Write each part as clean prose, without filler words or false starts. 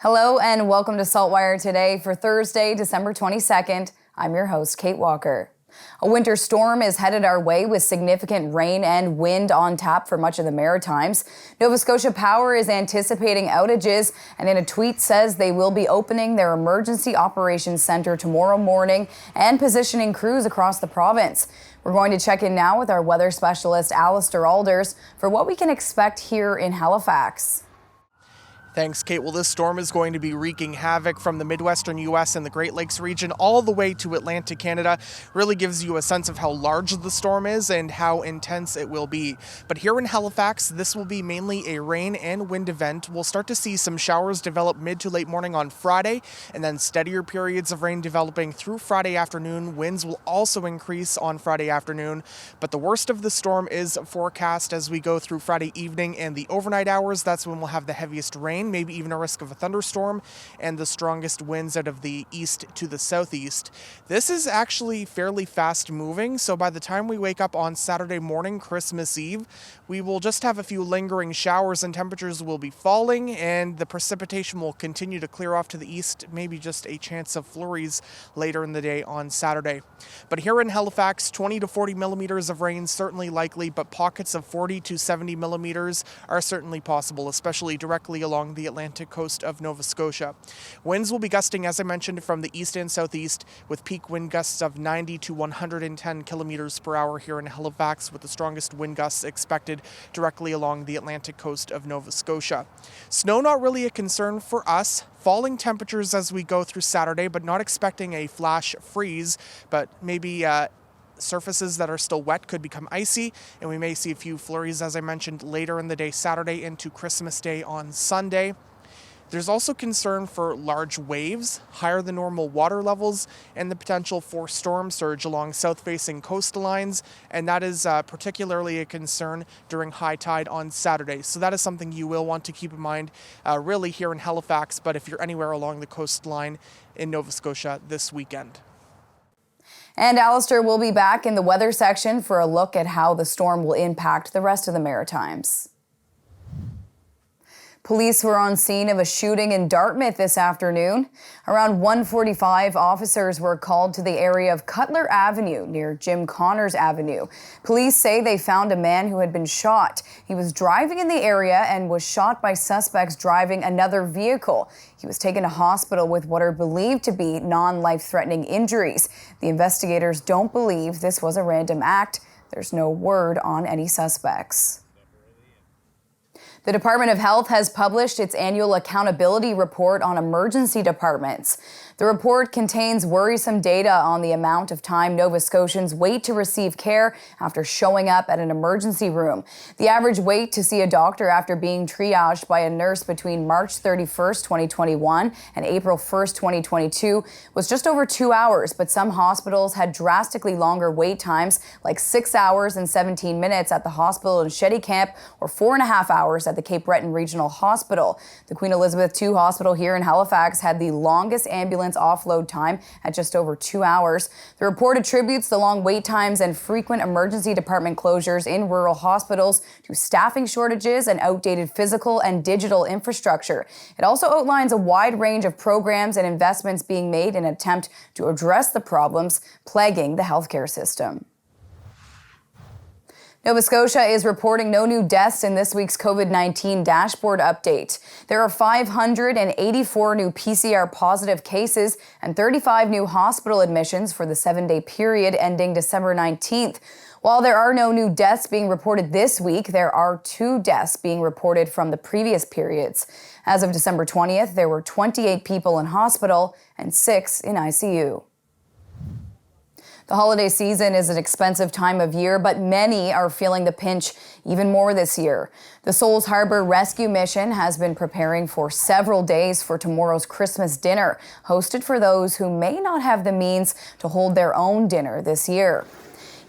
Hello and welcome to SaltWire today for Thursday, December 22nd. I'm your host, Kate Walker. A winter storm is headed our way with significant rain and wind on tap for much of the Maritimes. Nova Scotia Power is anticipating outages and in a tweet says they will be opening their emergency operations center tomorrow morning and positioning crews across the province. We're going to check in now with our weather specialist, Alistair Alders, for what we can expect here in Halifax. Thanks, Kate. Well, this storm is going to be wreaking havoc from the Midwestern U.S. and the Great Lakes region all the way to Atlantic Canada. Really gives you a sense of how large the storm is and how intense it will be. But here in Halifax, this will be mainly a rain and wind event. We'll start to see some showers develop mid to late morning on Friday, and then steadier periods of rain developing through Friday afternoon. Winds will also increase on Friday afternoon, but the worst of the storm is forecast as we go through Friday evening and the overnight hours. That's when we'll have the heaviest rain, maybe even a risk of a thunderstorm, and the strongest winds out of the east to the southeast. This is actually fairly fast moving, so by the time we wake up on Saturday morning, Christmas Eve, we will just have a few lingering showers and temperatures will be falling, and the precipitation will continue to clear off to the east, maybe just a chance of flurries later in the day on Saturday. But here in Halifax, 20 to 40 millimeters of rain certainly likely, but pockets of 40 to 70 millimeters are certainly possible, especially directly along the Atlantic coast of Nova Scotia. Winds will be gusting, as I mentioned, from the east and southeast, with peak wind gusts of 90 to 110 kilometers per hour here in Halifax, with the strongest wind gusts expected directly along the Atlantic coast of Nova Scotia. Snow not really a concern for us. Falling temperatures as we go through Saturday, but not expecting a flash freeze, but maybe surfaces that are still wet could become icy, and we may see a few flurries, as I mentioned, later in the day Saturday into Christmas Day on Sunday. There's also concern for large waves, higher than normal water levels, and the potential for storm surge along south-facing coastal lines, and that is particularly a concern during high tide on Saturday. So that is something you will want to keep in mind really here in Halifax, but if you're anywhere along the coastline in Nova Scotia this weekend. And Alistair will be back in the weather section for a look at how the storm will impact the rest of the Maritimes. Police were on scene of a shooting in Dartmouth this afternoon. Around 1:45, officers were called to the area of Cutler Avenue near Jim Connors Avenue. Police say they found a man who had been shot. He was driving in the area and was shot by suspects driving another vehicle. He was taken to hospital with what are believed to be non-life-threatening injuries. The investigators don't believe this was a random act. There's no word on any suspects. The Department of Health has published its annual accountability report on emergency departments. The report contains worrisome data on the amount of time Nova Scotians wait to receive care after showing up at an emergency room. The average wait to see a doctor after being triaged by a nurse between March 31st, 2021 and April 1st, 2022 was just over 2 hours, but some hospitals had drastically longer wait times, like 6 hours and 17 minutes at the hospital in Shetty Camp or 4.5 hours at the Cape Breton Regional Hospital. The Queen Elizabeth II Hospital here in Halifax had the longest ambulance offload time at just over 2 hours. The report attributes the long wait times and frequent emergency department closures in rural hospitals to staffing shortages and outdated physical and digital infrastructure. It also outlines a wide range of programs and investments being made in an attempt to address the problems plaguing the healthcare system. Nova Scotia is reporting no new deaths in this week's COVID-19 dashboard update. There are 584 new PCR positive cases and 35 new hospital admissions for the 7-day period ending December 19th. While there are no new deaths being reported this week, there are 2 deaths being reported from the previous periods. As of December 20th, there were 28 people in hospital and 6 in ICU. The holiday season is an expensive time of year, but many are feeling the pinch even more this year. The Souls Harbor Rescue Mission has been preparing for several days for tomorrow's Christmas dinner, hosted for those who may not have the means to hold their own dinner this year.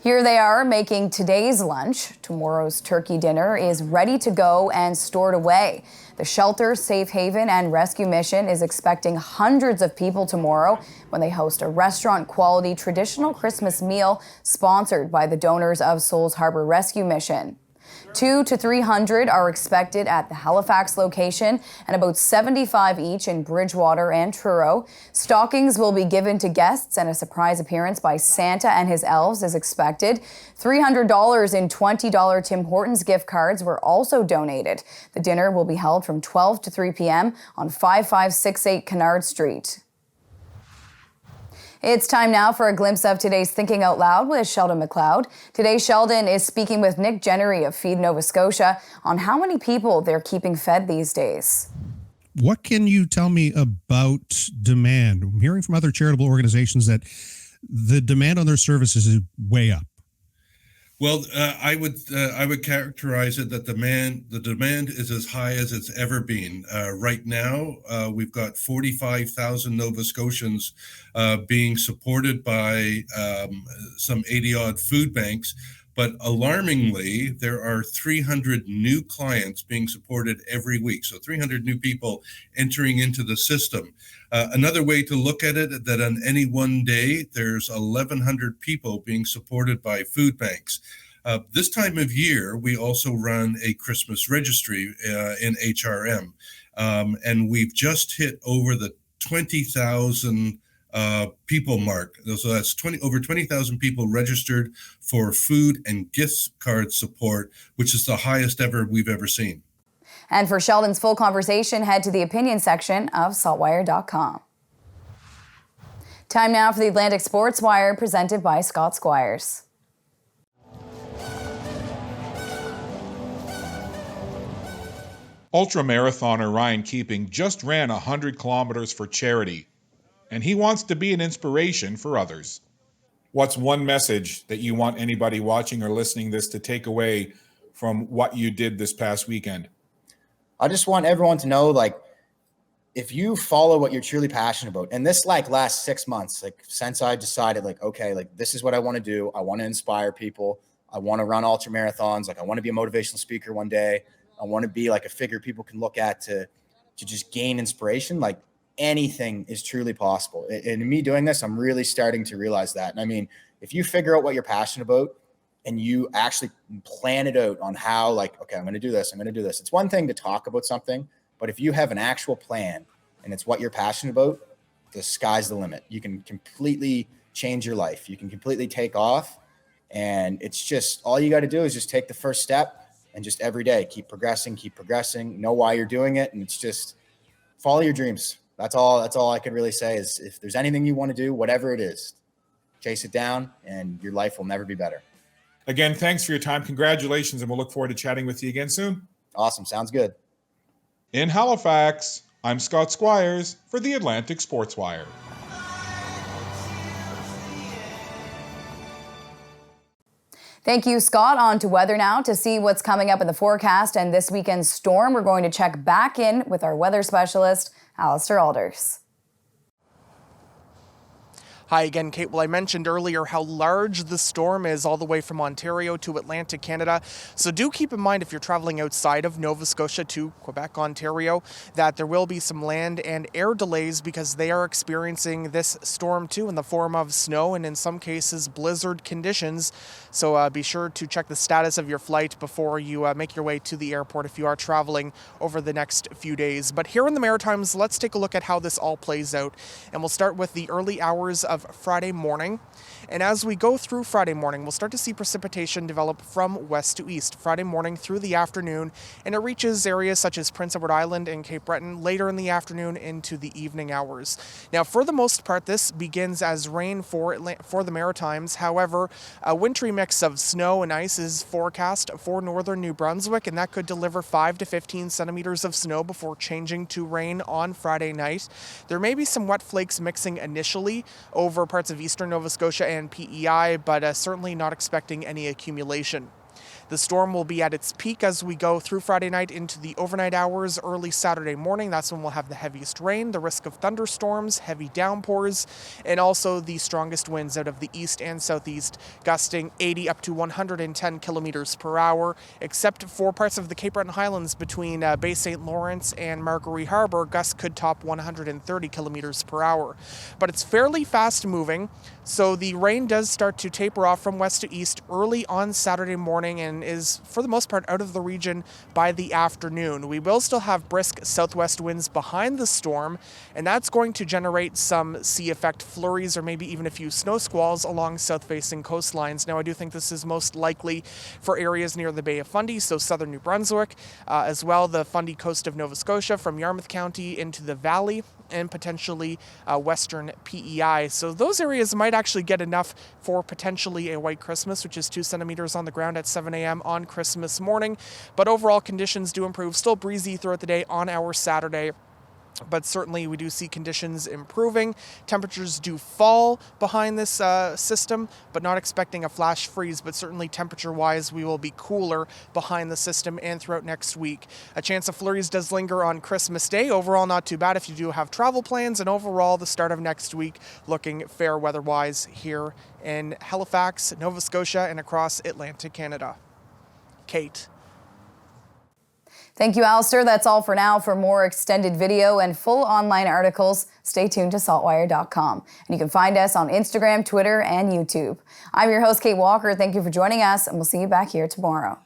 Here they are making today's lunch. Tomorrow's turkey dinner is ready to go and stored away. The shelter, Safe Haven, and Rescue Mission is expecting hundreds of people tomorrow when they host a restaurant-quality traditional Christmas meal sponsored by the donors of Souls Harbor Rescue Mission. 200 to 300 are expected at the Halifax location and about 75 each in Bridgewater and Truro. Stockings will be given to guests and a surprise appearance by Santa and his elves is expected. $300 in $20 Tim Hortons gift cards were also donated. The dinner will be held from 12 to 3 p.m. on 5568 Kennard Street. It's time now for a glimpse of today's Thinking Out Loud with Sheldon McLeod. Today, Sheldon is speaking with Nick Jennery of Feed Nova Scotia on how many people they're keeping fed these days. What can you tell me about demand? I'm hearing from other charitable organizations that the demand on their services is way up. Well, I would characterize it that the demand is as high as it's ever been. Right now, we've got 45,000 Nova Scotians being supported by some 80-odd food banks. But alarmingly, there are 300 new clients being supported every week. So 300 new people entering into the system. Another way to look at it, that on any one day, there's 1,100 people being supported by food banks. This time of year, we also run a Christmas registry in HRM. And we've just hit over the 20,000 people mark. So that's over 20,000 people registered for food and gift card support, which is the highest ever we've ever seen. And for Sheldon's full conversation, head to the opinion section of SaltWire.com. Time now for the Atlantic Sports Wire, presented by Scott Squires. Ultramarathoner Ryan Keeping just ran 100 kilometers for charity, and he wants to be an inspiration for others. What's one message that you want anybody watching or listening this to take away from what you did this past weekend? I just want everyone to know, if you follow what you're truly passionate about, and this last 6 months, since I decided okay, this is what I want to do. I want to inspire people. I want to run ultra marathons. I want to be a motivational speaker one day. I want to be a figure people can look at to just gain inspiration. Anything is truly possible. And in me doing this, I'm really starting to realize that. And I mean, if you figure out what you're passionate about and you actually plan it out on how, okay, I'm going to do this. I'm going to do this. It's one thing to talk about something, but if you have an actual plan and it's what you're passionate about, the sky's the limit. You can completely change your life. You can completely take off. And it's just, all you got to do is just take the first step and just every day keep progressing, know why you're doing it. And it's just follow your dreams. That's all I could really say is if there's anything you want to do, whatever it is, chase it down and your life will never be better. Again, thanks for your time. Congratulations, and we'll look forward to chatting with you again soon. Awesome. Sounds good. In Halifax, I'm Scott Squires for the Atlantic Sports Wire. Thank you, Scott. On to weather now to see what's coming up in the forecast and this weekend's storm. We're going to check back in with our weather specialist, Alistair Alders. Hi again, Kate. Well, I mentioned earlier how large the storm is all the way from Ontario to Atlantic Canada. So do keep in mind if you're traveling outside of Nova Scotia to Quebec, Ontario, that there will be some land and air delays because they are experiencing this storm too in the form of snow and in some cases blizzard conditions. So be sure to check the status of your flight before you make your way to the airport if you are traveling over the next few days. But here in the Maritimes, let's take a look at how this all plays out. And we'll start with the early hours of Friday morning. And as we go through Friday morning, we'll start to see precipitation develop from west to east Friday morning through the afternoon, and it reaches areas such as Prince Edward Island and Cape Breton later in the afternoon into the evening hours. Now, for the most part, this begins as rain for the Maritimes. However, a wintry mix of snow and ice is forecast for northern New Brunswick, and that could deliver 5 to 15 centimeters of snow before changing to rain on Friday night. There may be some wet flakes mixing initially over parts of eastern Nova Scotia and PEI, but certainly not expecting any accumulation. The storm will be at its peak as we go through Friday night into the overnight hours, early Saturday morning. That's when we'll have the heaviest rain, the risk of thunderstorms, heavy downpours, and also the strongest winds out of the east and southeast, gusting 80 up to 110 kilometers per hour, except for parts of the Cape Breton Highlands between Bay St. Lawrence and Margaree Harbour. Gusts could top 130 kilometers per hour. But it's fairly fast moving, so the rain does start to taper off from west to east early on Saturday morning morning and is, for the most part, out of the region by the afternoon. We will still have brisk southwest winds behind the storm, and that's going to generate some sea effect flurries or maybe even a few snow squalls along south-facing coastlines. Now, I do think this is most likely for areas near the Bay of Fundy, so southern New Brunswick, as well the Fundy coast of Nova Scotia from Yarmouth County into the valley, and potentially western PEI. So those areas might actually get enough for potentially a white Christmas, which is 2 centimeters on the ground at 7 a.m. on Christmas morning. But overall conditions do improve. Still breezy throughout the day on our Saturday. But certainly we do see conditions improving. Temperatures do fall behind this system, but not expecting a flash freeze. But certainly temperature-wise, we will be cooler behind the system and throughout next week. A chance of flurries does linger on Christmas Day. Overall, not too bad if you do have travel plans. And overall, the start of next week looking fair weather-wise here in Halifax, Nova Scotia, and across Atlantic Canada. Kate. Thank you, Alistair. That's all for now. For more extended video and full online articles, stay tuned to saltwire.com. And you can find us on Instagram, Twitter, and YouTube. I'm your host, Kate Walker. Thank you for joining us, and we'll see you back here tomorrow.